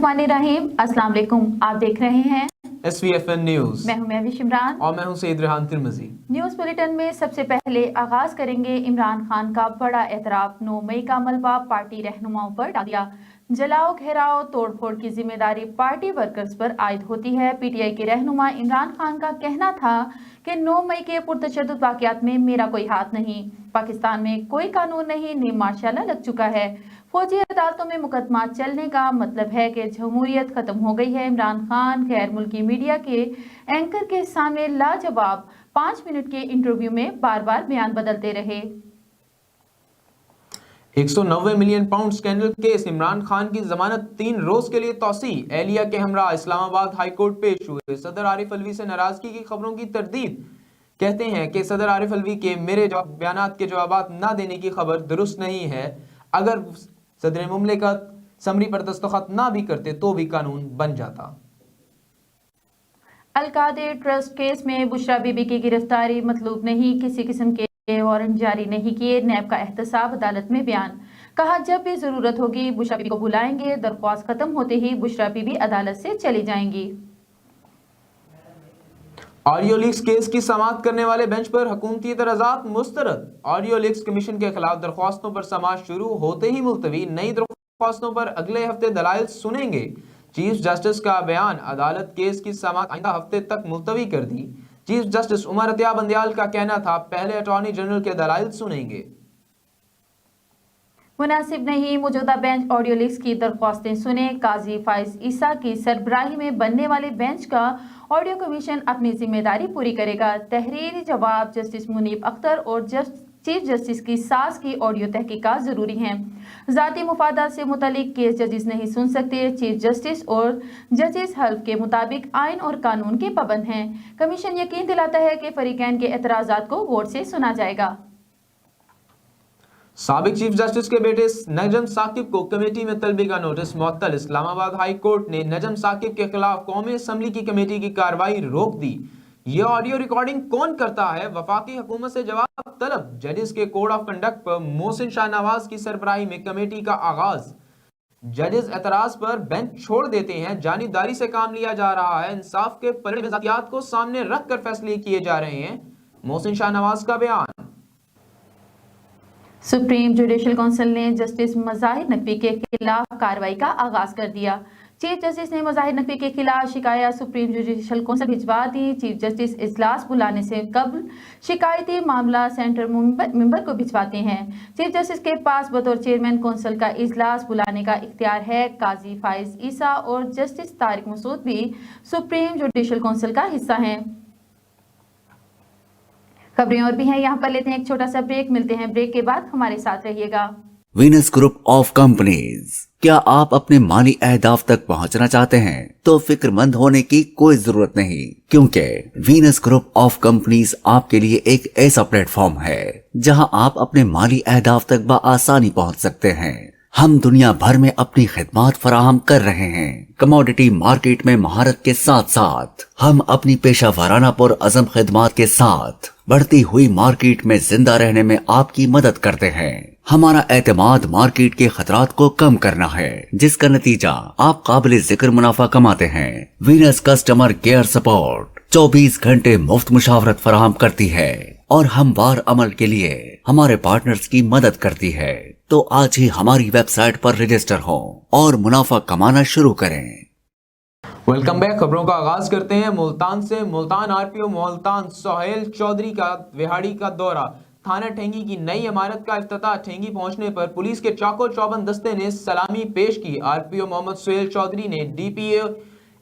बिस्मिल्लाहिर्रहमानिर्रहीम। अस्सलाम वालेकुम। आप देख रहे हैं SVFN न्यूज। मैं हूं महविश इमरान और मैं हूं सईद रेहान तिरमिजी। न्यूज बुलेटिन में सबसे पहले आगाज करेंगे इमरान खान का बड़ा एतराफ। 9 मई का मलबा पार्टी रहनुमाओं पर डाल दिया। जलाओ, घेराव, तोड़फोड़ की जिम्मेदारी पार्टी वर्कर्स पर आयद होती है। PTI के रहनुमा इमरान खान का कहना था कि 9 मई के पुरतशद्दुद वाक़यात में मेरा कोई हाथ नहीं। पाकिस्तान में कोई कानून नहीं, नीम मार्शाला लग चुका है। फौजी अदालतों में मुकदमा चलने का मतलब है कि जमहूरियत खत्म हो गई है। इमरान खान गैर मुल्की मीडिया के एंकर के सामने लाजवाब 5 मिनट के इंटरव्यू में बार बार बयान बदलते रहे। 190 million pound scandal case, Imran Khan की जमानत 3 रोज के लिए तौसी। एहलिया के हमरा इस्लामाबाद हाई कोर्ट पेश हुए। सदर आरिफ अलवी से नाराजगी की खबरों की तरदीद। कहते हैं कि सदर आरिफ अलवी के मेरे बयानात के जवाबात ना देने की खबर दुरुस्त नहीं है। अगर सदर मुमलिकत समरी पर दस्तखत ना भी करते तो भी कानून बन जाता। अलकादे ट्रस्ट केस में बुशरा बीबी की गिरफ्तारी मतलूब नहीं, किसी किस्म के वारंट जारी नहीं किए। नैब का एहतसाब अदालत में बयान। कहा जब भी जरूरत होगी बुशरा बीबी को बुलाएंगे। दरख्वास्त खत्म होते ही बुशरा बीबी अदालत से चली जाएंगी। ऑडियो लीक्स केस की समाअत करने वाले बेंच पर हुकूमती एतराज़ात मुस्तरद। ऑडियो लीक्स कमीशन के खिलाफ दरख्वास्तों पर समाअत शुरू होते ही मुलतवी। नई दरख्वास्तों पर अगले हफ्ते दलाइल सुनेंगे। चीफ जस्टिस का बयान। अदालत केस की समाअत आइंदा हफ्ते तक मुलतवी कर दी। चीफ जस्टिस उमर अतिया बंदियाल का कहना था पहले अटॉर्नी जनरल के दलाइल सुनेंगे। मुनासिब नहीं, मौजूदा बेंच ऑडियो लीक्स की दरख्वास्तें सुने। काजी फाइज ईसा की सरबराही में बनने वाले बेंच का ऑडियो कमीशन अपनी जिम्मेदारी पूरी करेगा। तहरीरी जवाब जस्टिस मुनीब अख्तर और चीफ जस्टिस की सास की ऑडियो तहकीकात जरूरी हैं। जाती मुफादात से मुतालिक केस जजेस नहीं सुन सकते। चीफ जस्टिस और जजेस हल्फ के मुताबिक आइन और कानून के पाबंद हैं। कमीशन यकीन दिलाता है कि फरीकैन के एतराजात को गौर से सुना जाएगा। साबिक चीफ जस्टिस के बेटे नजम साकिब को कमेटी में तलबी का नोटिस मुअत्तल। इस्लामाबाद हाई कोर्ट ने नजम साकिब के खिलाफ कौमी असम्बली की कमेटी की कार्रवाई रोक दी। यह ऑडियो रिकॉर्डिंग कौन करता है, वफाकी हुकूमत से जवाब तलब। जजेस के कोड ऑफ कंडक्ट पर मोहसिन शाहनवाज की सरबराही में कमेटी का आगाज। जजेस एतराज पर बेंच छोड़ देते हैं। जानिबदारी से काम लिया जा रहा है। इंसाफ के पलड़े में ज़ातियात को सामने रख कर फैसले किए जा रहे हैं। मोहसिन शाहनवाज का बयान। सुप्रीम जुडिशल काउंसिल ने जस्टिस मज़ाहिर नकवी के खिलाफ कार्रवाई का आगाज कर दिया। चीफ जस्टिस ने मज़ाहिर नकवी के खिलाफ शिकायत सुप्रीम जुडिशल काउंसिल भिजवा दी। चीफ जस्टिस इजलास बुलाने से कबल शिकायती मामला सेंटर मेंबर को भिजवाते हैं। चीफ जस्टिस के पास बतौर चेयरमैन काउंसिल का इजलास बुलाने का इख्तियार है। काजी फाइज ईसा और जस्टिस तारिक मसूद भी सुप्रीम जुडिशल काउंसिल का हिस्सा हैं। खबरें और भी हैं, यहाँ पर लेते हैं एक छोटा सा ब्रेक। मिलते हैं ब्रेक के बाद, हमारे साथ रहिएगा। Venus group of companies. क्या आप अपने माली अहदाफ तक पहुंचना चाहते हैं तो फिक्रमंद होने की कोई जरूरत नहीं, क्योंकि वीनस ग्रुप ऑफ कंपनीज आपके लिए एक ऐसा प्लेटफॉर्म है जहां आप अपने माली अहदाफ तक बआसानी पहुंच सकते हैं। हम दुनिया भर में अपनी खिदमात फराहम कर रहे हैं। कमोडिटी मार्केट में महारत के साथ साथ हम अपनी पेशा वाराना पर अज़म खिदमात के साथ बढ़ती हुई मार्केट में जिंदा रहने में आपकी मदद करते हैं। हमारा एतमाद मार्केट के खतरात को कम करना है, जिसका नतीजा आप काबिल जिक्र मुनाफा कमाते हैं। वीनस कस्टमर केयर सपोर्ट 24 घंटे मुफ्त मुशावरत फराहम करती है और हमवार अमल के लिए हमारे पार्टनर्स की मदद करती है। तो आज ही हमारी वेबसाइट पर रजिस्टर हो और मुनाफा कमाना शुरू करें। Welcome back. खबरों का आगाज करते हैं मुल्तान से। मुल्तान आरपीओ मुल्तान सोहेल चौधरी का विहाड़ी का दौरा। थाना ठेंगी की नई इमारत का इफ्तिताह। ठेंगी पहुंचने पर पुलिस के चाको चौबंद दस्ते ने सलामी पेश की। आरपीओ मोहम्मद सोहेल चौधरी ने डीपीओ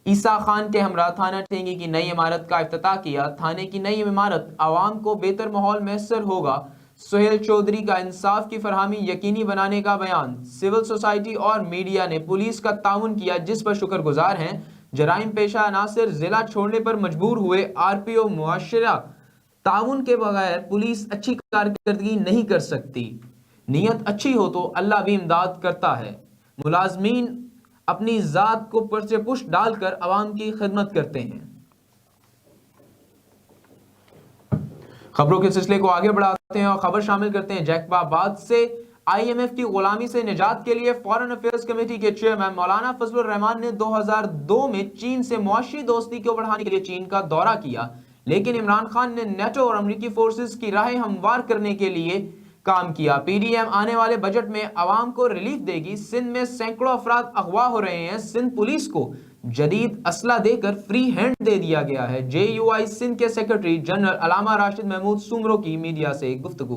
ईसा खान के हमरा थाना ठेंगी की नई इमारत का इफ्तिताह किया। थाने की नई इमारत आवाम को बेहतर माहौल मैसर होगा। सोहेल चौधरी का इंसाफ की फरहमी यकीनी बनाने का बयान। सिविल सोसाइटी और मीडिया ने पुलिस का ताउन किया, जिस पर शुक्रगुजार हैं। जराइम पेशा अनासर जिला छोड़ने पर मजबूर हुए। आरपीओ मुआशरा ताउन के बगैर पुलिस अच्छी कारकर्दगी नहीं कर सकती। नीयत अच्छी हो तो अल्लाह भी इमदाद करता है। मुलाजमीन अपनी जात को पर्चे पुश डालकर अवाम की खिदमत करते हैं। खबरों के सिलसिले को आगे बढ़ाते हैं और खबर शामिल करते हैं जैकबाबाद से। IMF की गुलामी से निजात के लिए फॉरेन अफेयर्स कमेटी के चेयरमैन मौलाना फजलुर रहमान ने 2002 में चीन से मुआशी दोस्ती को बढ़ाने के लिए चीन का दौरा किया, लेकिन इमरान खान ने नेटो और अमेरिकी फोर्सेस की राहें हमवार करने के लिए काम किया। PDM आने वाले बजट में आवाम को रिलीफ देगी। सिंध में सैकड़ों अफराद अगवा हो रहे हैं। सिंध पुलिस को जदीद असला देकर फ्री हैंड दे दिया गया है। JUI सिंध के सेक्रेटरी जनरल अलामा राशिद महमूद सुमरो की मीडिया से गुफ्तगू।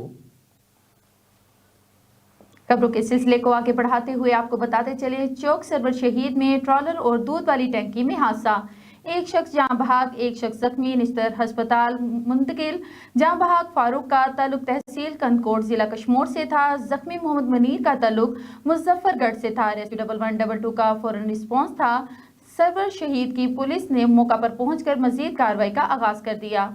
खबरों के सिलसिले को आगे बढ़ाते हुए आपको बताते चले, चौक सरवर शहीद में ट्रॉलर और दूध वाली टैंकी में हादसा। एक शख्स जहां बहाक, एक शख्स जख्मी, निश्तर अस्पताल मुंतकिल। जहां बहाक फारूक का ताल्लुक तहसील कनकोट जिला कश्मीर से था। जख्मी मोहम्मद मनीर का ताल्लुक मुजफ्फरगढ़ से था। रेस्क्यू 1112 का फौरन रिस्पॉन्स था। सरवर शहीद की पुलिस ने मौका पर पहुंचकर मजीद कार्रवाई का आगाज कर दिया।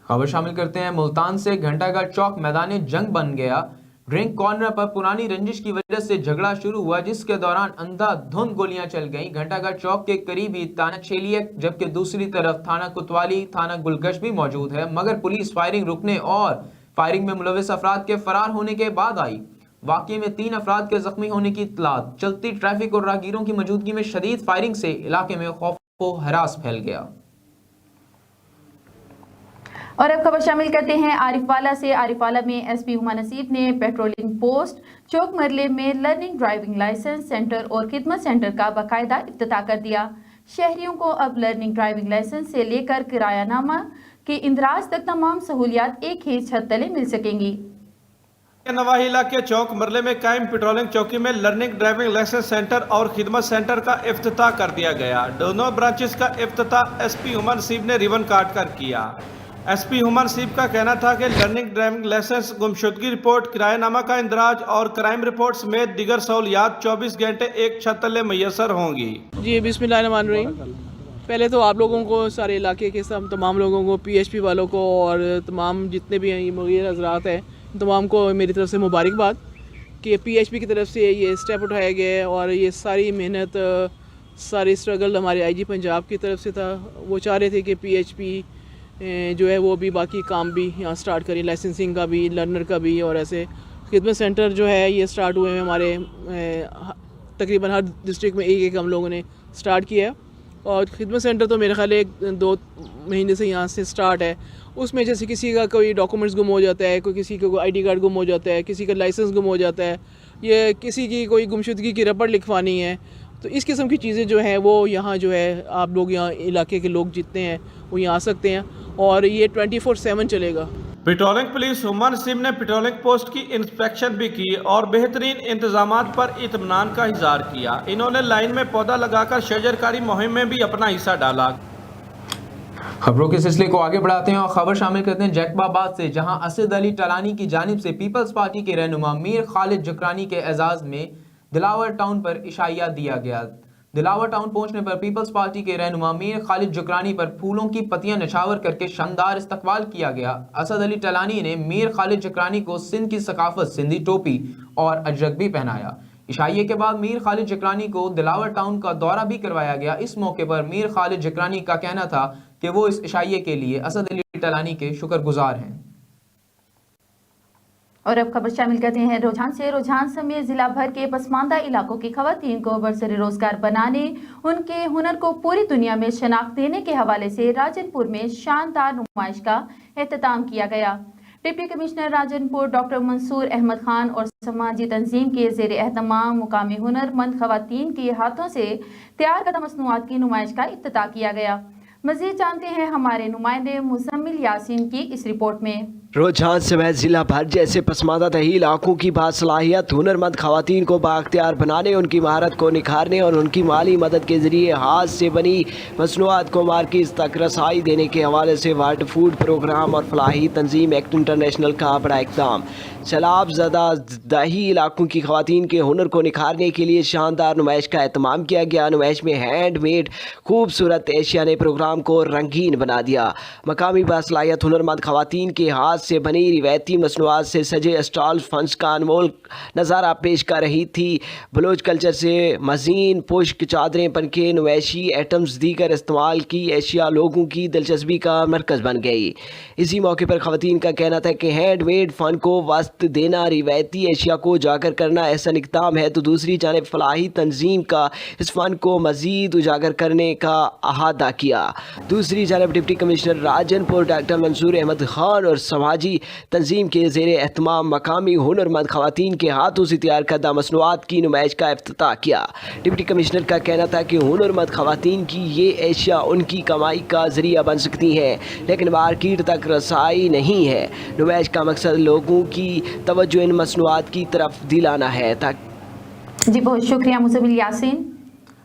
खबर शामिल करते हैं मुल्तान से। घंटाघर चौक मैदान जंग बन गया। ड्रिंक कॉर्नर पर पुरानी रंजिश की वजह से झगड़ा शुरू हुआ, जिसके दौरान अंधाधुंध गोलियां चल गईं। घंटाघर चौक के करीब ही थाना छेलियक जबकि दूसरी तरफ थाना कुतवाली, थाना गुलगश भी मौजूद है, मगर पुलिस फायरिंग रुकने और फायरिंग में मुलविस अफराद के फरार होने के बाद आई। वाकये में 3 अफराद के जख्मी होने की इत्तलात। चलती ट्रैफिक और राहगीरों की मौजूदगी में शदीद फायरिंग से इलाके में खौफ व हरास फैल गया। और अब खबर शामिल करते हैं आरिफवाला से। आरिफवाला में SP हुमा नसीब ने पेट्रोलिंग पोस्ट चौक मरले में लर्निंग ड्राइविंग लाइसेंस सेंटर और खिदमत सेंटर का बाकायदा इफ्तिताह कर दिया। शहरियों को अब लर्निंग ड्राइविंग लाइसेंस से लेकर किरायानामा के इंदराज तक तमाम सहूलियात एक ही छत तले मिल सकेंगी। नवाही इलाके चौक मरले में कायम पेट्रोलिंग चौकी में लर्निंग ड्राइविंग लाइसेंस सेंटर और खिदमत सेंटर का इफ्तिताह कर दिया गया। दोनों ब्रांचेस का इफ्तिताह SP हुमा नसीब ने रिबन काट कर किया। SP हुमा नसीब का कहना था कि लर्निंग ड्राइविंग लाइसेंस, गुमशुदगी रिपोर्ट, किरायानामा का इंदराज और क्राइम रिपोर्ट समेत दीगर सहूलियात 24 घंटे एक छत तले मैसर होंगी। जी बिस्मिल्लाहिर्रहमानिर्रहीम। पहले तो आप लोगों को, सारे इलाके के सब तमाम लोगों को, PHP वालों को और तमाम जितने भी मुगीर हज़रात हैं, तमाम को मेरी तरफ से मुबारकबाद कि PHP की तरफ से ये स्टेप उठाया गया है। और ये सारी मेहनत, सारी स्ट्रगल हमारे IG पंजाब की तरफ से था। वो चाह रहे थे कि PHP जो है वो भी बाकी काम भी यहाँ स्टार्ट करें, लाइसेंसिंग का भी, लर्नर का भी। और ऐसे खिदमत सेंटर जो है ये स्टार्ट हुए हैं हमारे तकरीबन हर डिस्ट्रिक्ट में एक हम लोगों ने स्टार्ट किया है। और खिदमत सेंटर तो मेरे ख्याल 1-2 महीने से यहाँ से स्टार्ट है। उसमें जैसे किसी का कोई डॉक्यूमेंट्स गुम हो जाता है, कोई किसी का ID कार्ड गुम हो जाता है, किसी का लाइसेंस गुम हो जाता है, ये किसी की कोई गुमशुदगी की रपट लिखवानी है, तो इस किस्म की चीज़ें जो हैं वो यहाँ जो है आप लोग यहाँ इलाके के लोग जितने हैं वो यहाँ आ सकते हैं। और ये 24/7 चलेगा। पेट्रोलिंग पुलिस हुमा नसीब ने पेट्रोलिंग पोस्ट की इंस्पेक्शन भी की और बेहतरीन इंतजामात पर इत्मीनान का इजहार किया। इन्होंने लाइन में पौधा लगाकर शजरकारी मुहिम में भी अपना हिस्सा डाला। खबरों के सिलसिले को आगे बढ़ाते हैं और खबर शामिल करते हैं जैकबाबाद से, जहां असद अली टलानी की जानिब से पीपल्स पार्टी के रहनुमा मीर खालिद जुकरानी के एजाज में दिलावर टाउन पर इशाइया दिया गया। दिलावर टाउन पहुंचने पर पीपल्स पार्टी के रहनुमा मीर खालिद जुकरानी पर फूलों की पत्तियां नछावर करके शानदार इस्तकबाल किया गया। असद अली टलानी ने मीर खालिद जुकरानी को सिंध की सकाफत, सिंधी टोपी और अजरक भी पहनाया। इशाइये के बाद मीर खालिद जुकरानी को दिलावर टाउन का दौरा भी करवाया गया। इस मौके पर मीर खालिद जुकरानी का कहना था कि वो इस इशाइये के लिए असद अली टलानी के शुक्रगुजार हैं। और अब खबर शामिल करते हैं रुझान से। रुझान समेत जिला भर के पसमानदा इलाकों की खवातीन को बरसर रोजगार बनाने, उनके हुनर को पूरी दुनिया में शनाख्त देने के हवाले से राजनपुर में शानदार नुमाइश का एहतमाम किया गया। Deputy commissioner Rajanpur doctor Mansoor Ahmad Khan और समाजी तंजीम के ज़ेर एहतमाम मुकामी हुनरमंद खवातीन के हाथों से तैयार करदा मसनूआत की नुमाइश का इफ्तिताह किया गया। मज़ीद जानते हैं हमारे नुमाइंदे मुज़म्मिल यासीन की इस रिपोर्ट में। रुझान समेत जिला भर जैसे पसमानदा तही इलाकों की बासलाहियत हुनरमंद खवातीन को बाख्तियार बनाने, उनकी महारत को निखारने और उनकी माली मदद के जरिए हाथ से बनी मसनूआत को मार्केट तक रसाई देने के हवाले से वर्ल्ड फूड प्रोग्राम और फलाही तंजीम एक्ट इंटरनेशनल का बड़ा इक़दाम। सैलाब ज़दा दही इलाकों की खवातीन के हुनर को निखारने के लिए शानदार नुमाइश का एहतमाम किया गया। नुमाइश में हैंड मेड खूबसूरत एशिया ने प्रोग्राम को रंगीन बना दिया। मकामी बासलाहियत हुनरमंद खवातीन के हाथ ہاتھ سے بنی روایتی مصنوعات سے سجے اسٹال فنڈز کا انمول نظارہ پیش کر رہی تھی۔ بلوچ کلچر سے مزین پشک چادریں، پنکھے، نمائشی آئٹمز، دیگر استعمال کی اشیاء لوگوں کی دلچسپی کا مرکز بن گئی۔ اسی موقع پر خواتین کا کہنا تھا کہ ہینڈ میڈ فن کو وسعت دینا، روایتی اشیاء کو اجاگر کرنا احسن اقدام ہے، تو دوسری جانب فلاحی تنظیم کا اس فن کو مزید اجاگر کرنے کا احاطہ کیا۔ دوسری جانب ڈپٹی کمشنر راجن پور ڈاکٹر منصور احمد خان اور سماجی تنظیم کے زیر اہتمام مقامی ہنرمند خواتین کے ہاتھوں سے تیار کردہ مصنوعات کی نمائش کا افتتاح کیا۔ ڈپٹی کمشنر کا کہنا تھا کہ ہنرمند خواتین کی یہ اشیاء ان کی کمائی کا ذریعہ بن سکتی ہیں، لیکن مارکیٹ تک رسائی نہیں ہے۔ نمائش کا مقصد لوگوں کی توجہ ان مصنوعات کی طرف دلانا ہے تاکہ جی بہت شکریہ مزمل یاسین۔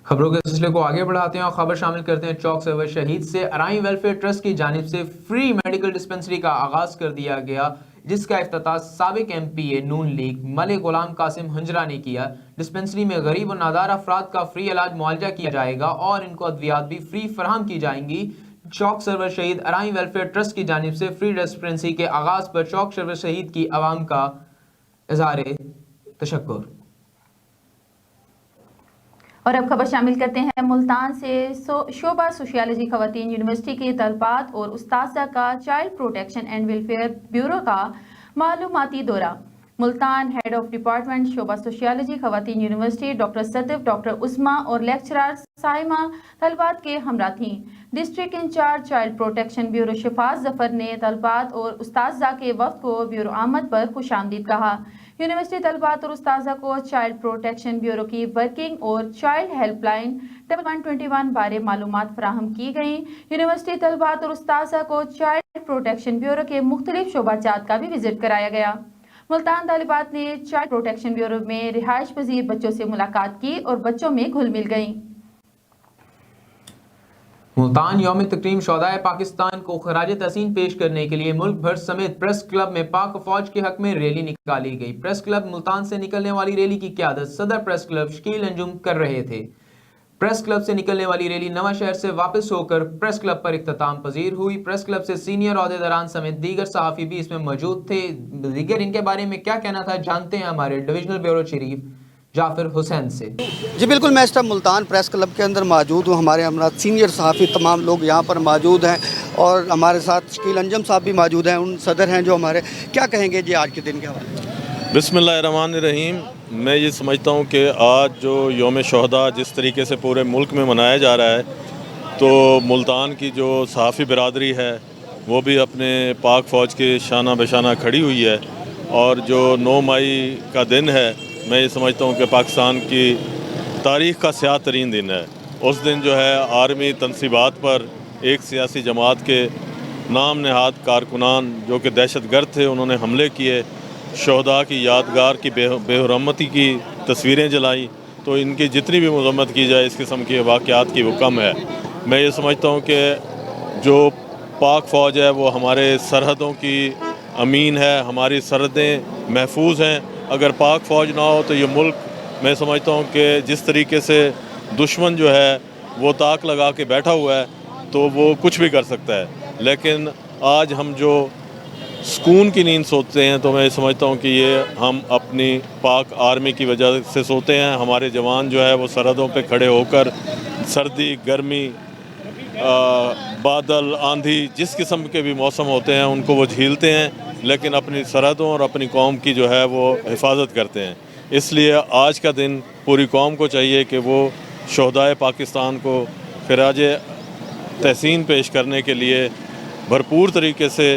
خبروں کے سلسلے کو آگے بڑھاتے ہیں اور خبر شامل کرتے ہیں چوک سرور شہید سے۔ ارائیں ویلفیئر ٹرسٹ کی جانب سے فری میڈیکل ڈسپنسری کا آغاز کر دیا گیا، جس کا افتتاح سابق ایم پی اے نون لیگ ملک غلام قاسم ہنجرا نے کیا۔ ڈسپنسری میں غریب و نادار افراد کا فری علاج معالجہ کیا جائے گا اور ان کو ادویات بھی فری فراہم کی جائیں گی۔ چوک سرور شہید ارائیں ویلفیئر ٹرسٹ کی جانب سے فری ڈسپنسری کے آغاز پر چوک سرور شہید کی عوام کا اظہار تشکر۔ اور اب خبر شامل کرتے ہیں ملتان سے۔ شعبہ سوشیالوجی خواتین یونیورسٹی کے طلباء اور اساتذہ کا child protection and welfare bureau کا معلوماتی دورہ۔ ملتان ہیڈ آف ڈپارٹمنٹ شعبہ سوشیالوجی خواتین university doctor Sadaf, doctor Usma اور لیکچرر سائمہ طلباء کے ہمراہ تھیں۔ District incharge child protection bureau Shafaat Zafar نے طلباء اور اساتذہ کے وفد کو بیورو آمد پر خوش آمدید کہا۔ یونیورسٹی طلباء اور اساتذہ کو چائلڈ پروٹیکشن بیورو کی ورکنگ اور چائلڈ ہیلپ لائن 1121 بارے معلومات فراہم کی گئیں۔ یونیورسٹی طلباء اور اساتذہ کو چائلڈ پروٹیکشن بیورو کے مختلف شعبہ جات کا بھی وزٹ کرایا گیا۔ ملتان طالبات نے چائلڈ پروٹیکشن بیورو میں رہائش پذیر بچوں سے ملاقات کی اور بچوں میں گھل مل گئیں۔ ملتان یوم تکریم شہدائے پاکستان کو خراج تحسین پیش کرنے کے لیے ملک بھر سمیت پریس کلب میں پاک فوج کے حق میں ریلی نکالی گئی۔ پریس کلب ملتان سے نکلنے والی ریلی کی قیادت صدر پریس کلب شکیل انجم کر رہے تھے۔ پریس کلب سے نکلنے والی ریلی نواں شہر سے واپس ہو کر پریس کلب پر اختتام پذیر ہوئی۔ پریس کلب سے سینئر عہدیداران سمیت دیگر صحافی بھی اس میں موجود تھے۔ دیگر ان کے بارے میں کیا کہنا تھا جانتے ہیں ہمارے ڈویژنل بیورو چیف جعفر حسین سے۔ جی بالکل، میں اس ٹائم ملتان پریس کلب کے اندر موجود ہوں۔ ہمارے ہمراہ سینئر صحافی تمام لوگ یہاں پر موجود ہیں اور ہمارے ساتھ شکیل انجم صاحب بھی موجود ہیں، ان صدر ہیں جو ہمارے، کیا کہیں گے جی آج کے دن کے حوالے سے؟ بسم اللہ الرحمن الرحیم۔ میں یہ سمجھتا ہوں کہ آج جو یوم شہداء جس طریقے سے پورے ملک میں منایا جا رہا ہے، تو ملتان کی جو صحافی برادری ہے وہ بھی اپنے پاک فوج کے شانہ بشانہ کھڑی ہوئی ہے، اور جو 9 مئی کا دن ہے میں یہ سمجھتا ہوں کہ پاکستان کی تاریخ کا سیاہ ترین دن ہے۔ اس دن جو ہے آرمی تنصیبات پر ایک سیاسی جماعت کے نام نہاد کارکنان جو کہ دہشت گرد تھے، انہوں نے حملے کیے، شہداء کی یادگار کی بے حرمتی کی تصویریں جلائیں۔ تو ان کی جتنی بھی مذمت کی جائے اس قسم کے واقعات کی وہ کم ہے۔ میں یہ سمجھتا ہوں کہ جو پاک فوج ہے وہ ہمارے سرحدوں کی امین ہے، ہماری سرحدیں محفوظ ہیں۔ اگر پاک فوج نہ ہو تو یہ ملک، میں سمجھتا ہوں کہ جس طریقے سے دشمن جو ہے وہ تاک لگا کے بیٹھا ہوا ہے تو وہ کچھ بھی کر سکتا ہے، لیکن آج ہم جو سکون کی نیند سوتے ہیں تو میں سمجھتا ہوں کہ یہ ہم اپنی پاک آرمی کی وجہ سے سوتے ہیں۔ ہمارے جوان جو ہے وہ سرحدوں پہ کھڑے ہو کر سردی، گرمی، بادل، آندھی، جس قسم کے بھی موسم ہوتے ہیں ان کو وہ جھیلتے ہیں، لیکن اپنی سرحدوں اور اپنی قوم کی جو ہے وہ حفاظت کرتے ہیں۔ اس لیے آج کا دن پوری قوم کو چاہیے کہ وہ شہدائے پاکستان کو خراج تحسین پیش کرنے کے لیے بھرپور طریقے سے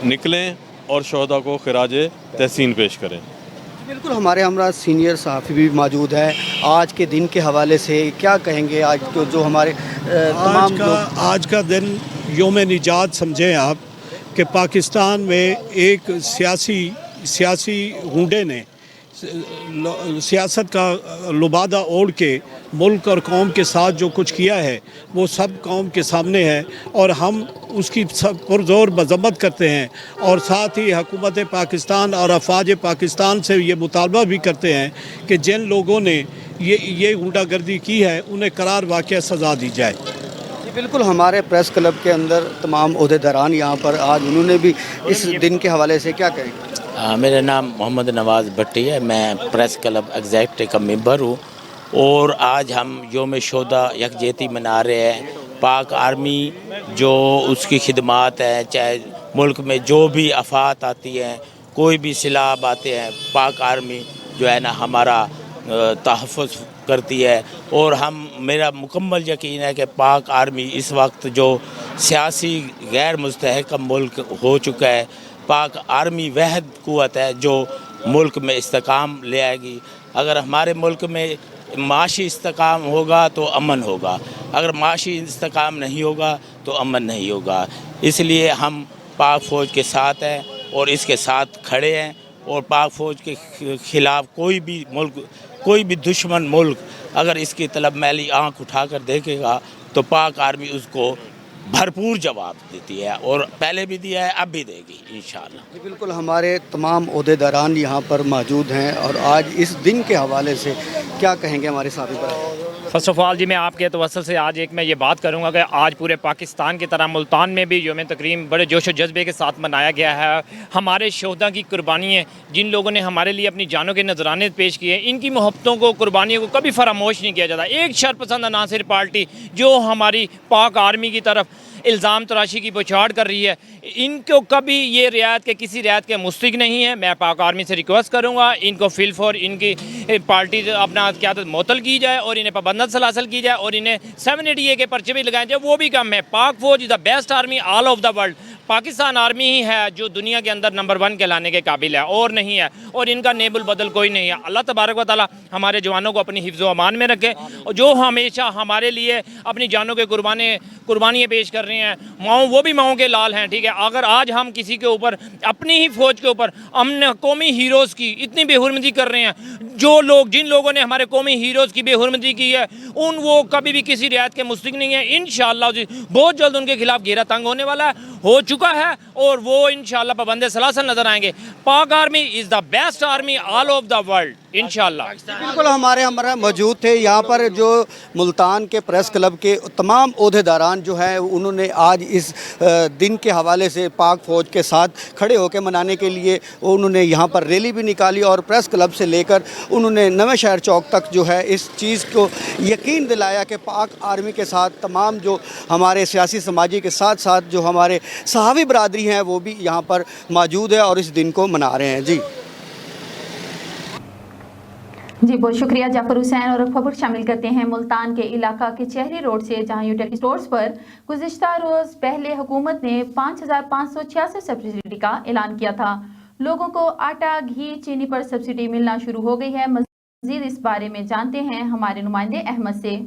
نکلیں اور شہداء کو خراج تحسین پیش کریں۔ بالکل، ہمارے ہمراہ سینئر صحافی بھی موجود ہیں۔ آج کے دن کے حوالے سے کیا کہیں گے؟ آج کو جو ہمارے تمام آج کا دن یوم نجات سمجھیں آپ، کہ پاکستان میں ایک سیاسی ہونڈے نے سیاست کا لبادہ اوڑھ کے ملک اور قوم کے ساتھ جو کچھ کیا ہے وہ سب قوم کے سامنے ہے، اور ہم اس کی پرزور مذمت کرتے ہیں، اور ساتھ ہی حکومت پاکستان اور افواج پاکستان سے یہ مطالبہ بھی کرتے ہیں کہ جن لوگوں نے یہ غنڈہ گردی کی ہے انہیں قرار واقع سزا دی جائے۔ بالकुल, हमारे प्रेस क्लब के अंदर तमाम अहदेदारान यहाँ पर आज उन्होंने भी इस दिन के हवाले से क्या कहेंगे? मेरा नाम मोहम्मद नवाज़ भट्टी है, मैं प्रेस क्लब एग्जेक्टिव का मेंबर हूँ और आज हम योम शोदा यकजहती मना रहे हैं। पाक आर्मी जो उसकी खिदमात है, चाहे मुल्क में जो भी आफात आती हैं, कोई भी सैलाब आते हैं, पाक आर्मी जो है ना हमारा तहफ़्फ़ुज़ करती है। और मेरा मुकम्मल यकीन है कि पाक आर्मी इस वक्त जो सियासी गैर मुस्तहकम मुल्क हो चुका है, पाक आर्मी वहद क़ुव्वत है जो मुल्क में इस्तेकाम ले आएगी। अगर हमारे मुल्क में माशी इस्तेकाम होगा तो अमन होगा, अगर माशी इस्तेकाम नहीं होगा तो अमन नहीं होगा। इसलिए हम पाक फ़ौज के साथ हैं और इसके साथ खड़े हैं और पाक फ़ौज के ख़िलाफ़ कोई भी मुल्क, कोई भी दुश्मन मुल्क अगर इसकी तलब मैली आँख उठाकर देखेगा तो पाक आर्मी उसको भरपूर जवाब देती है और पहले भी दिया है, अब भी देगी इंशाअल्लाह। बिल्कुल, हमारे तमाम अहदेदारान यहाँ पर मौजूद हैं और आज इस दिन के हवाले से क्या कहेंगे हमारे साथी पर? फर्स्ट ऑफ़ ऑल जी, मैं आपके तवस्सुल से आज मैं ये बात करूँगा कि आज पूरे पाकिस्तान की तरह मुल्तान में भी यौम तकरीम बड़े जोश व जज्बे के साथ मनाया गया है। हमारे शोहदा की कुर्बानियाँ, जिन लोगों ने हमारे लिए अपनी जानों के नजराने पेश किए, इनकी मोहब्बतों को, कुर्बानियों को कभी फरामोश नहीं किया जाता। एक शरपसंद अनासिर पार्टी जो हमारी पाक आर्मी की तरफ इल्ज़ाम तराशी की बौछार कर रही है, इनको कभी ये रियायत के किसी रियायत के मुस्तहिक नहीं है। मैं पाक आर्मी से रिक्वेस्ट करूँगा इनको फिल फॉर इनकी पार्टी अपना क़यादत मुअत्तल की जाए और इन्हें पाबंद सलासल की जाए और इन्हें 780A के पर्चे भी लगाए जाए, वो भी कम है। पाक फ़ौज is the best army all of the world. Pakistan army ही है जो दुनिया के अंदर नंबर 1 कहलाने के काबिल है और नहीं है, और इनका नेबुल बदल कोई नहीं है। अल्लाह तबारक व तआला हमारे जवानों को अपनी हिफ्ज़ व अमान में रखे और जो हमेशा हमारे लिए अपनी जानों के कुर्बानियाँ पेश कर रहे हैं। माओ वो भी माओ के लाल हैं, ठीक है। अगर आज हम किसी के ऊपर, अपनी ही फ़ौज के ऊपर, हमने कौमी हीरोज़ की इतनी बेहुरमती कर रहे हैं, जो लोग, जिन लोगों ने हमारे कौमी हीरोज़ की बेहुरमती की है, वो कभी भी किसी रियायत के मुस्तहिक नहीं है। इंशाअल्लाह बहुत जल्द उनके खिलाफ घेरा तंग होने वाला है, हो चुका है और वो इंशाअल्लाह पाबंद सलासल नजर आएंगे। पाक army is the best army all of the world इंशाअल्लाह। बिल्कुल, हमारे मौजूद थे यहाँ पर जो मुल्तान के प्रेस क्लब के तमाम अहदेदारान जो हैं, उन्होंने आज इस दिन के हवाले से पाक फ़ौज के साथ खड़े होकर मनाने के लिए उन्होंने यहाँ पर रैली भी निकाली और प्रेस क्लब से लेकर उन्होंने नवे शहर चौक तक जो है इस चीज़ को यकीन दिलाया कि पाक आर्मी के साथ तमाम जो हमारे सियासी समाजी के साथ साथ जो हमारे सहावी बरादरी हैं वो भी यहाँ पर मौजूद है और इस दिन को मना रहे हैं। जी बहुत शुक्रिया जाफर हुसैन। और खबर शामिल करते हैं मुल्तान के इलाका के चेहरी रोड से, जहां यूटिलिटी स्टोर्स पर गुज़िश्ता रोज़ पहले हुकूमत ने 5566 सब्सिडी का ऐलान किया था। लोगों को आटा, घी, चीनी पर सब्सिडी मिलना शुरू हो गई है। मज़ीद इस बारे में जानते हैं हमारे नुमाइंदे अहमद से।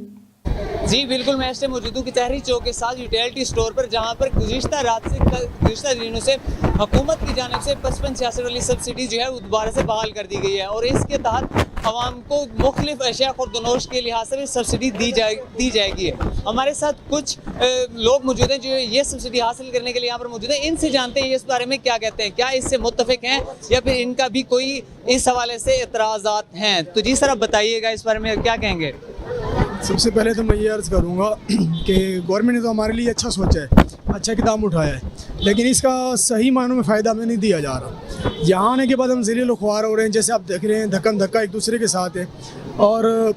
जी बिल्कुल, मैं इस मौजूद हूँ चेहरी चौक के साथ यूटिलिटी स्टोर पर, जहाँ पर गुज़िश्ता दिनों से हुकूमत की जानिब से 5566 वाली सब्सिडी जो है वो दोबारा से बहाल कर दी गई है और इसके तहत आवाम को मुख्तलिफ अशिया खुर्दनोश के लिहाज से भी सब्सिडी दी जाएगी। हमारे साथ कुछ लोग मौजूद हैं जो ये सब्सिडी हासिल करने के लिए यहाँ पर मौजूद हैं। इनसे जानते हैं इस बारे में क्या कहते हैं, क्या इससे मुत्तफिक हैं या फिर इनका भी कोई इस हवाले से एतराज़ात हैं। तो जी सर, आप बताइएगा इस बारे में क्या कहेंगे। सबसे पहले तो मैं ये अर्ज़ करूँगा कि गवर्नमेंट ने तो हमारे लिए अच्छा सोचा है, अच्छा किताब उठाया है, लेकिन इसका सही मायनों में फ़ायदा हमें नहीं दिया जा रहा। यहाँ आने के बाद हम ज़िले ख्वार हो रहे हैं, जैसे आप देख रहे हैं धक्कम धक्का एक दूसरे के साथ है और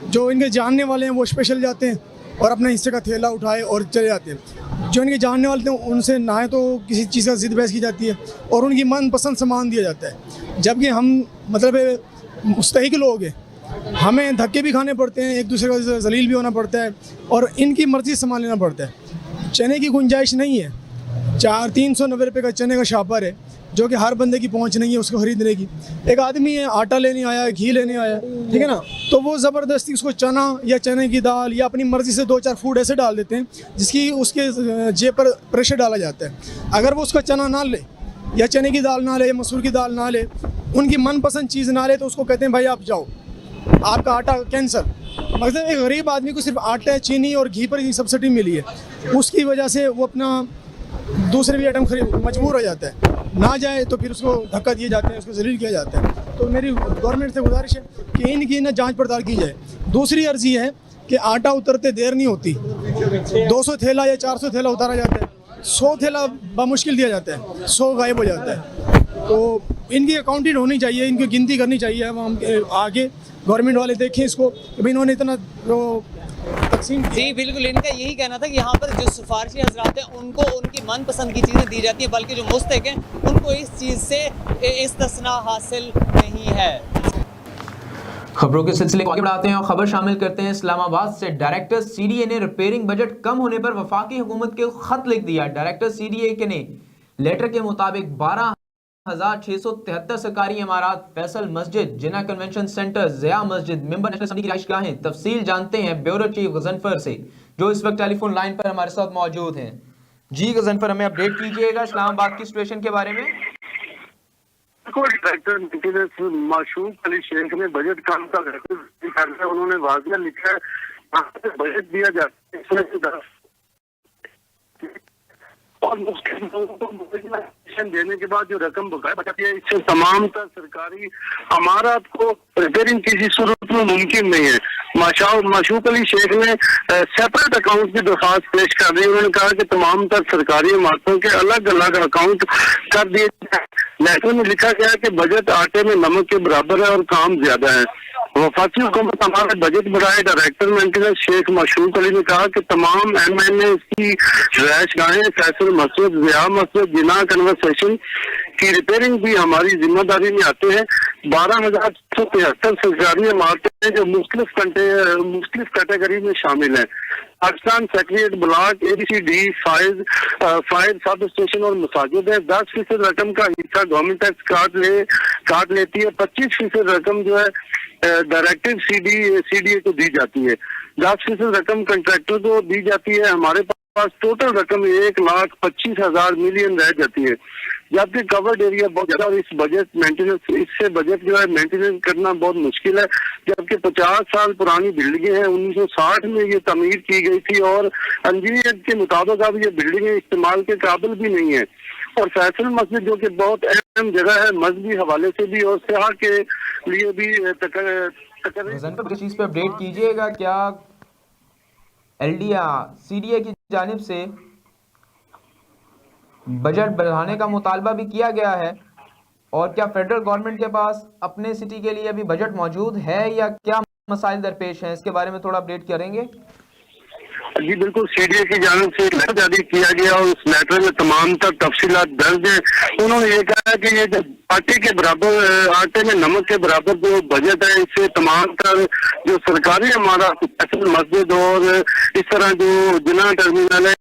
जो इनके जानने वाले हैं वो स्पेशल जाते हैं और अपने हिस्से का थैला उठाए और चले जाते हैं। जो इनके जानने वाले हैं उनसे ना है तो किसी चीज़ का ज़िद बहस की जाती है और उनकी मनपसंद सामान दिया जाता है, जबकि हम मतलब मुस्तहिक लोग हैं, हमें धक्के भी खाने पड़ते हैं, एक दूसरे का जलील भी होना पड़ता है और इनकी मर्ज़ी सामान लेना पड़ता है। चने की गुंजाइश नहीं है, 390 रुपये का चने का शापर है जो कि हर बंदे की पहुंच नहीं है उसको खरीदने की। एक आदमी है आटा लेने आया है, घी लेने आया है, ठीक है ना, तो वो ज़बरदस्ती उसको चना या चने की दाल या अपनी मर्ज़ी से 2-4 फूड ऐसे डाल देते हैं जिसकी उसके जेब पर प्रेशर डाला जाता है। अगर वो उसका चना ना ले या चने की दाल ना ले या मसूर की दाल ना ले, उनकी मनपसंद चीज़ ना ले, तो उसको कहते हैं भाई आप जाओ, आपका आटा कैंसिल। मतलब एक गरीब आदमी को सिर्फ आटा, चीनी और घी पर ही सब्सिडी मिली है, उसकी वजह से वो अपना दूसरे भी आइटम खरीद मजबूर हो जाता है, ना जाए तो फिर उसको धक्का दिए जाते हैं, उसको जलील किया जाता है। तो मेरी गवर्नमेंट से गुजारिश है कि इनकी ना जांच पड़ताल की जाए। दूसरी अर्ज़ी है कि आटा उतरते देर नहीं होती, 200 थैला या 400 थैला उतारा जाता है, 100 थैला बामुश्किल दिया जाता है, 100 गायब हो जाता है। तो इनकी अकाउंटेड होनी चाहिए, इनकी गिनती करनी चाहिए। हम आगे गवर्नमेंट वाले देखें इसको कि भाई इन्होंने इतना तकसीम। जी बिल्कुल, इनका यही कहना था कि यहाँ पर जो सिफारशी हजरात हैं उनको उनकी मनपसंद की चीज़ें दी जाती हैं, बल्कि जो मुस्तहिक हैं उनको इस चीज़ से इस्तिस्ना हासिल नहीं है। खबरों के सिलसिले को आगे बढ़ाते हैं और खबर शामिल करते हैं इस्लामाबाद से। डायरेक्टर सीडीए ने रिपेयरिंग बजट कम होने पर वफाकी हुकूमत को खत लिख दिया। डायरेक्टर सीडीए के ने लेटर के मुताबिक 12,673 सरकारी इमारत, फैसल मस्जिद, जिना कन्वेंशन सेंटर, ज़िया मस्जिद, मेंबर नेशनल असम्बली की रिहाइशगाहें। तफसील जानते हैं ब्यूरो चीफ गजनफर से, जो इस वक्त टेलीफोन लाइन पर हमारे साथ मौजूद हैं। जी गजनफर, हमें अपडेट कीजिएगा इस्लामाबाद की सिचुएशन के बारे में। डायरेक्टर मेंटेनेंस माशूक अली शेख ने बजट काम का रिकॉर्ड, उन्होंने वाजिया लिखा है बजट दिया जाता है और मुस्लिम लोगों को मोबिलाइजेशन देने के बाद जो रकम बकाया बचाती है, इससे तमाम तर सरकारी इमारत को रिपेयरिंग किसी सूरत में मुमकिन नहीं है। माशूक अली शेख ने सेपरेट अकाउंट की दरख्वास्त पेश कर दी। उन्होंने कहा कि तमाम तर सरकारी इमारतों के अलग अलग अकाउंट कर दिए जाए। लेटर में लिखा गया कि बजट आटे में नमक के बराबर है और काम ज्यादा है। वफाकी हुकूमत हमारे बजट बढ़ाए। डायरेक्टर मेंटेनेंस शेख माशूक अली ने कहा कि तमाम MNA की रिहाइशगाहें, फैसल मस्जिद, ज़िया मस्जिद, जिना कन्वर्सेशन की रिपेयरिंग भी हमारी जिम्मेदारी में आते हैं। 12,673 सरकारी इमारतें जो मुख्तलिफ कैटेगरी में शामिल हैं। Pakistan secretariat block, ABCD, fire sub station और मसाजिद है। 10% रकम का हिस्सा गवर्नमेंट टैक्स काट लेती है। 25% रकम जो है डायरेक्टिव CDA को दी जाती है। 10% रकम कंट्रैक्टर को दी जाती है। हमारे पास टोटल रकम 1,25,000 मिलियन रह जाती है, जबकि कवर्ड एरिया बहुत ज्यादा। और इस बजट जो है मेंटेनेंस करना बहुत मुश्किल है, जबकि 50 साल पुरानी बिल्डिंगें हैं। 1960 में ये तमीर की गई थी और इंजीनियर के मुताबिक अब ये बिल्डिंगें इस्तेमाल के काबिल भी नहीं है। और फैसल मस्जिद जो कि बहुत अहम जगह है मजहबी हवाले से भी और सियाह के लिए भी चीज पे अपडेट कीजिएगा। क्या CDA की जानिब से बजट बढ़ाने का मुतालबा भी किया गया है, और क्या फेडरल गवर्नमेंट के पास अपने सिटी के लिए अभी बजट मौजूद है या क्या मसाइल दरपेश हैं, इसके बारे में थोड़ा अपडेट करेंगे? जी बिल्कुल, CDA की जानिब से एक लेटर जारी किया गया और उस लेटर में तमाम तक तफसीलात दर्ज है। उन्होंने ये कहा कि ये आटे में नमक के बराबर जो बजट है, इससे तमाम तर जो सरकारी इमारत, मस्जिद और इस तरह जो जिना टर्मिनल है,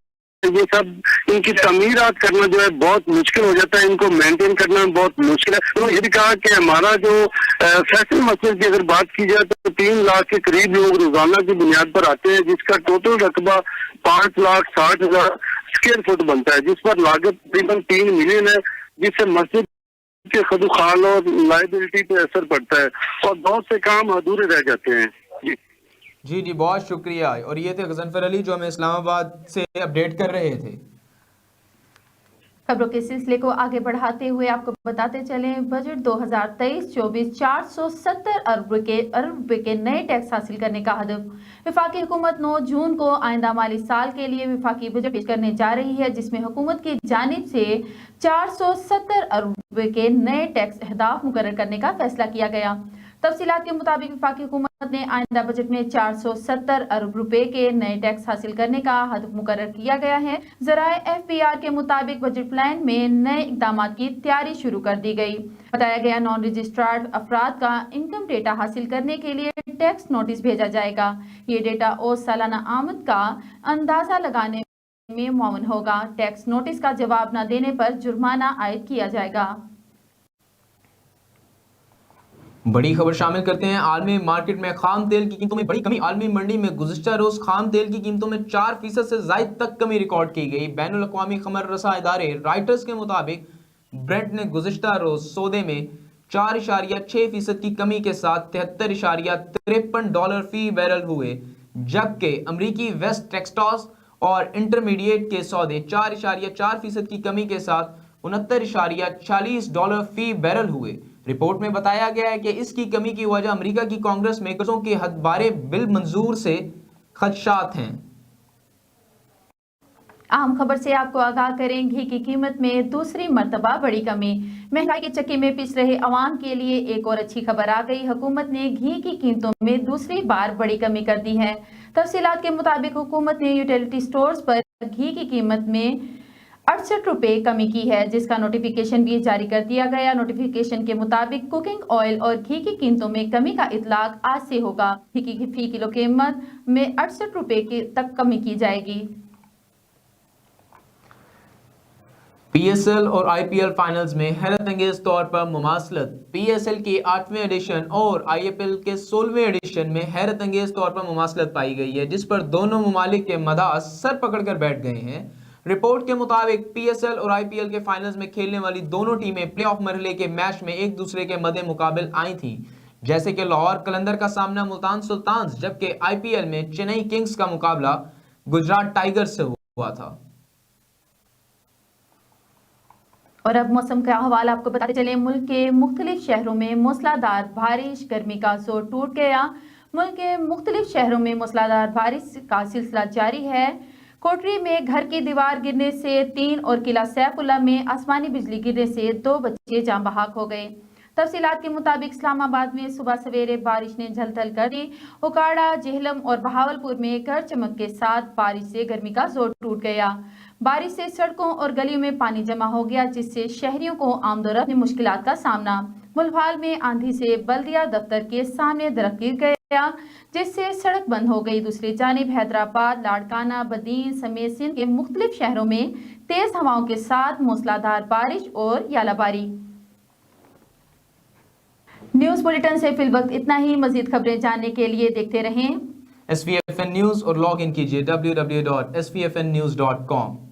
ये सब इनकी तमीरात करना जो है बहुत मुश्किल हो जाता है। इनको मेंटेन करना बहुत मुश्किल है। उन्होंने ये भी कहा कि हमारा जो फैसल मस्जिद की अगर बात की जाए तो 3 लाख के करीब लोग रोजाना की बुनियाद पर आते हैं, जिसका टोटल रकबा 5,60,000 स्क्वायर फुट बनता है, जिस पर लागत तकरीबन 3 मिलियन है, जिससे मस्जिद के खदुखाल और लाइबिलिटी पे असर पड़ता है और बहुत से काम अधूरे रह जाते हैं। जी बहुत शुक्रिया। और ये थे गजनफर अली जो हमें इस्लामाबाद से अपडेट कर रहे थे। खबरों के सिलसिले को आगे बढ़ाते हुए आपको बताते चलें, बजट 2023-24 470 अरब रुपए के नए टैक्स हासिल करने का हदफ। वफाकी हुकूमत 9 जून को आइंदा माली साल के लिए वफाकी बजट पेश करने जा रही है, जिसमें हुकूमत की जानिब से 470 अरब रुपए के नए टैक्स अहदाफ मुकर्रर करने का फैसला किया गया। तफसीलात के मुताबिक वफाकी हुकूमत ने आइंदा बजट में 470 अरब रुपए के नए टैक्स हासिल करने का हदफ मुकर्रर किया गया है। ज़राए FPR के मुताबिक बजट प्लान में नए इक़दाम की तैयारी शुरू कर दी गई। बताया गया नॉन रजिस्टर्ड अफराद का इनकम डेटा हासिल करने के लिए टैक्स नोटिस भेजा जाएगा। ये डेटा और सालाना आमद का अंदाजा लगाने में मुआवन होगा। टैक्स नोटिस का जवाब न देने पर जुर्माना आयद किया जाएगा। बड़ी खबर शामिल करते हैं। आलमी मार्केट में खाम तेल की कीमतों में बड़ी कमी। आलमी मंडी में गुज़िश्ता रोज खाम तेल की कीमतों में 4% से ज़ायद तक कमी रिकॉर्ड की गई। बैनुल अक़वामी खमर रसा इदारे राइटर्स के मुताबिक ब्रेंट ने गुज़िश्ता रोज सौदे में 4.6% की कमी के साथ $73.53 फी बैरल हुए, जबकि अमरीकी वेस्ट टेक्सास और इंटरमीडिएट के सौदे 4.4% की कमी के साथ $69.40 फी बैरल हुए। रिपोर्ट में बताया गया है कि इसकी कमी की वजह अमेरिका की कांग्रेस में कर्जों के हदबारे बिल मंजूर से खदशात हैं। अहम खबर से आपको आगाह करें, घी की कीमत में दूसरी मर्तबा बड़ी कमी। महंगाई के चक्के में पिस रहे अवाम के लिए एक और अच्छी खबर आ गई। हुकूमत ने घी की कीमतों में दूसरी बार बड़ी कमी कर दी है। तफसीलात के मुताबिक हुकूमत ने यूटिलिटी स्टोर्स पर घी की कीमत में 68 रुपए कमी की है, जिसका नोटिफिकेशन भी जारी कर दिया गया। नोटिफिकेशन के मुताबिक कुकिंग ऑयल और घी की कीमतों में कमी का इतलाक आज से होगा। घी की फी किलो कीमत में 68 रुपए तक कमी की जाएगी। पीएसएल और आईपीएल फाइनल्स में हैरत अंगेज तौर पर मुमासलत। पीएसएल के 8वें एडिशन और आईपीएल के 16वें एडिशन में हैरत अंगेज तौर पर मुमासलत पाई गई है, जिस पर दोनों ममालिक के मदाज सर पकड़कर बैठ गए हैं। रिपोर्ट के मुताबिक पीएसएल और आईपीएल के फाइनल्स में खेलने वाली दोनों टीमें प्लेऑफ मरहले के मैच में एक दूसरे के मद्दे मुकाबिल आई थीं, जैसे कि लाहौर कलंदर का सामना मुल्तान सुल्तान्स, जबकि आईपीएल में चेन्नई किंग्स का मुकाबला गुजरात टाइगर्स से हुआ था। और अब मौसम का हवाल आपको बताते चले। मुल्क के मुख्तलिफ शहरों में मूसलाधार बारिश, गर्मी का जोर टूट गया। मुल्क के मुख्तलिफ शहरों में मूसलाधार बारिश का सिलसिला जारी है। कोटरी में घर की दीवार गिरने से 3 और किला सैफुल्ला में आसमानी बिजली गिरने से 2 बच्चे जान बहक हो गए। तफसीलात के मुताबिक इस्लामाबाद में सुबह सवेरे बारिश ने झलझल कर दी। उकाड़ा, जेहलम और बहावलपुर में गरज चमक के साथ बारिश से गर्मी का जोर टूट गया। बारिश से सड़कों और गलियों में पानी जमा हो गया, जिससे शहरियों को आमदोरफ्त में मुश्किलात का सामना। मुलभाल में आंधी से बल्दिया दफ्तर के सामने दरख्त गिर गया, जिससे सड़क बंद हो गई। दूसरी जानिब हैदराबाद, लाड़काना, बदीन समेत सिंध के मुख्तलिफ शहरों में तेज हवाओं के साथ मूसलाधार बारिश और यालाबारी। न्यूज़ बुलेटिन से फिलवक्त इतना ही। मजीद खबरें जानने के लिए देखते रहें SVFN न्यूज़ और लॉग इन कीजिए www.svfnnews.com।